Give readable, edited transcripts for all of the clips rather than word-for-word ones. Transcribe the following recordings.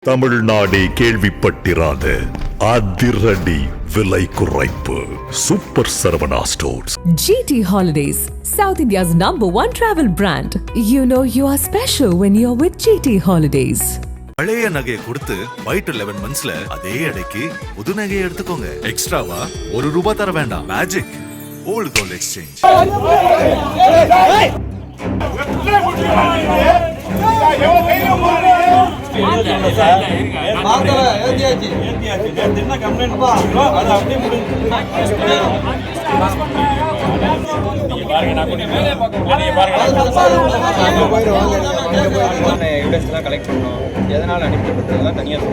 தமிழ்நாடே கேள்விப்பட்டிராத அதிரடி விலை குறைப்பு super Saravana stores. GT Holidays, South India's #1 travel brand. You know you are special when you're with GT Holidays. பழைய நகையை கொடுத்து வைட் 11 மந்த்ஸ்ல அதே எடைக்கு புது நகையை எடுத்துக்கோங்க. எக்ஸ்ட்ராவா ₹1 தர வேண்டாம். Magic old gold exchange. Collect பண்ணோம், எதனால அனுப்பிப்பட்டதெல்லாம் தனியாக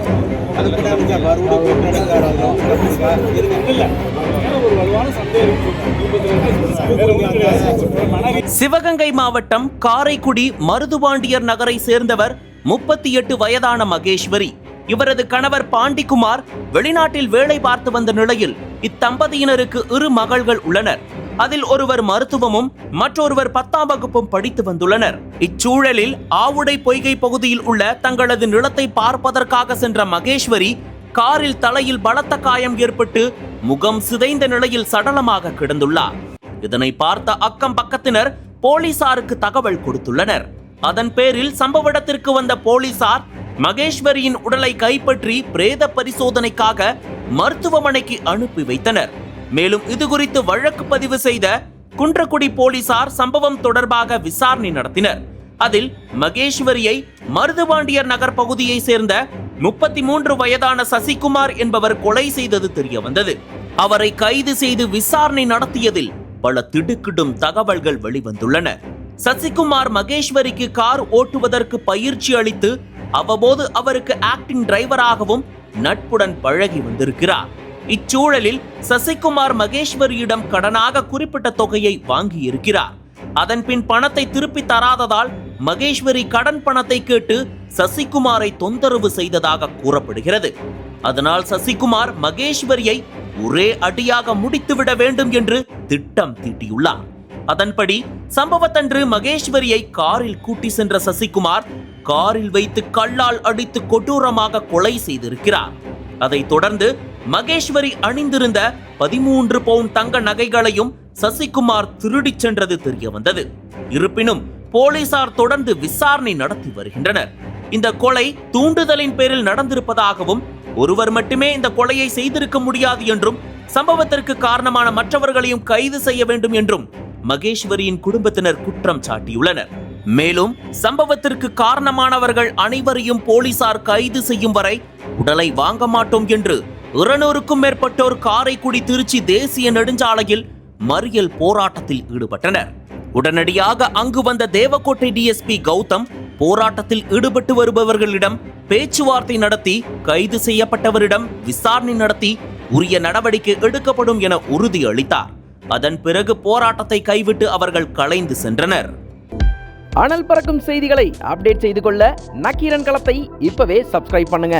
சிவகங்கை மாவட்டம் காரைக்குடி மருதுபாண்டியர் நகரை சேர்ந்தவர் 38 வயதான மகேஸ்வரி. இவரது கணவர் பாண்டிக்குமார் வெளிநாட்டில் வேலை பார்த்து வந்த நிலையில் இத்தம்பதியினருக்கு 2 மகள்கள் உள்ளனர். அதில் ஒருவர் மருத்துவமும் மற்றொருவர் 10ஆம் வகுப்பும் படித்து வந்துள்ளனர். இச்சூழலில் ஆவுடை பொய்கை பகுதியில் உள்ள தங்களது நிலத்தை பார்ப்பதற்காக சென்ற மகேஸ்வரி காரில் தலையில் பலத்த காயம் ஏற்பட்டு முகம் சிதைந்த நிலையில் சடலமாக கிடந்துள்ளார். இதனை பார்த்த அக்கம் பக்கத்தினர் போலீசாருக்கு தகவல் கொடுத்துள்ளனர். அதன் பேரில் சம்பவ இடத்திற்கு வந்த போலீசார் மகேஸ்வரியின் உடலை கைப்பற்றி பிரேத பரிசோதனைக்காக மருத்துவமனைக்கு அனுப்பி வைத்தனர். மேலும் இதுகுறித்து வழக்கு பதிவு செய்த குன்றக்குடி போலீசார் சம்பவம் தொடர்பாக விசாரணை நடத்தினர். அதில் மகேஸ்வரியை மருதுபாண்டியர் நகர் பகுதியை சேர்ந்த 33 வயதான சசிகுமார் என்பவர் கொலை செய்தது தெரிய வந்தது. அவரை கைது செய்து விசாரணை நடத்தியதில் பல திடுக்கிடும் தகவல்கள் வெளிவந்துள்ளன. சசிகுமார் மகேஸ்வரிக்கு கார் ஓட்டுவதற்கு பயிற்சி அளித்து அவ்வப்போது அவருக்கு ஆக்டிங் டிரைவராகவும் நட்புடன் பழகி வந்திருக்கிறார். இச்சூழலில் சசிகுமார் மகேஸ்வரியிடம் கடனாக குறிப்பிட்ட தொகையை வாங்கி இருக்கிறார். அதன்பின் பணத்தை திருப்பி தராததால் மகேஸ்வரி கடன் பணத்தை கேட்டு சசிகுமாரை தொந்தரவு செய்ததாக கூறப்படுகிறது. அதனால் சசிகுமார் மகேஸ்வரியை ஒரே அடியாக முடித்துவிட வேண்டும் என்று திட்டம் தீட்டியுள்ளார். அதன்படி சம்பவத்தன்று மகேஸ்வரியை காரில் கூட்டி சென்ற சசிகுமார் காரில் வைத்து கல்லால் அடித்து கொடூரமாக கொலை செய்திருக்கிறார். அதைத் தொடர்ந்து மகேஸ்வரி அணிந்திருந்த 13 பவுன் தங்க நகைகளையும் சசிகுமார் திருடிச் சென்றது தெரிய வந்தது. இருப்பினும் போலீசார் தொடர்ந்து விசாரணை நடத்தி வருகின்றனர். இந்த கொலை தூண்டுதலின் பேரில் நடந்திருப்பதாகவும் ஒருவர் மட்டுமே இந்த கொலையை செய்திருக்க முடியாது என்றும் சம்பவத்திற்கு காரணமான மற்றவர்களையும் கைது செய்ய வேண்டும் என்றும் மகேஸ்வரியின் குடும்பத்தினர் குற்றம் சாட்டியுள்ளனர். மேலும் சம்பவத்திற்கு காரணமானவர்கள் அனைவரையும் போலீசார் கைது செய்யும் வரை உடலை வாங்க மாட்டோம் என்று 200க்கும் மேற்பட்டோர் காரைக்குடி திருச்சி தேசிய நெடுஞ்சாலையில் மறியல் போராட்டத்தில் ஈடுபட்டனர். உடனடியாக அங்கு வந்த தேவக்கோட்டை டிஎஸ்பி கௌதம் போராட்டத்தில் ஈடுபட்டு வருபவர்களிடம் பேச்சுவார்த்தை நடத்தி கைது செய்யப்பட்டவரிடம் விசாரணை நடத்தி உரிய நடவடிக்கை எடுக்கப்படும் என உறுதி அளித்தார். அதன் பிறகு போராட்டத்தை கைவிட்டு அவர்கள் கலைந்து சென்றனர். அனல் பறக்கும் செய்திகளை அப்டேட் செய்து கொள்ள நக்கீரன் களத்தை இப்பவே சப்ஸ்கிரைப் பண்ணுங்க.